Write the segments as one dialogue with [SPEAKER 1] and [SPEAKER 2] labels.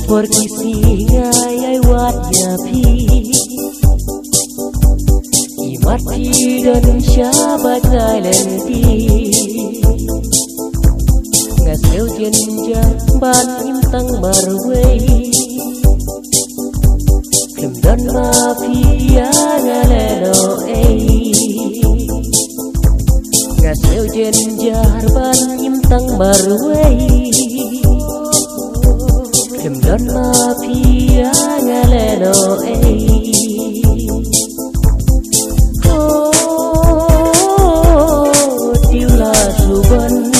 [SPEAKER 1] porque singai ai wat ya pi I mati dan syabat ngai lenti ngaseu jenja ban im tang marwei kem dan ma pi ya ngalelo ngaseu jenja ban im tang marwei kem dan ma pi ya ngalelo tiêu là dù bân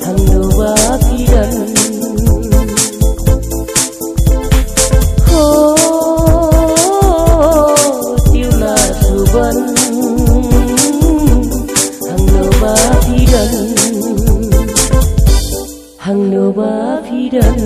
[SPEAKER 1] thằng đầu ba phi đần tiêu là dù bân thằng đầu ba phi đần thằng đầu ba phi đần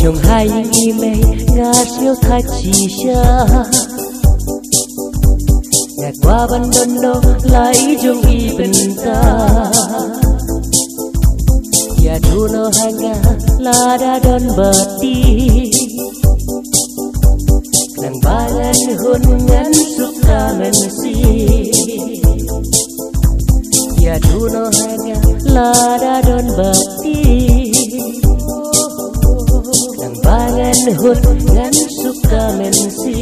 [SPEAKER 1] trong hai email ngã siêu thay chỉ xa ngày qua ban đơn đô lấy trong y bình ta ya thu nó hai ngã là đã đơn bật đi nàng ba ngàn hôn ngắn suốt ta men si ya thu nó hai ngã là đã đơn bật đi bangan hut ngan suka mensi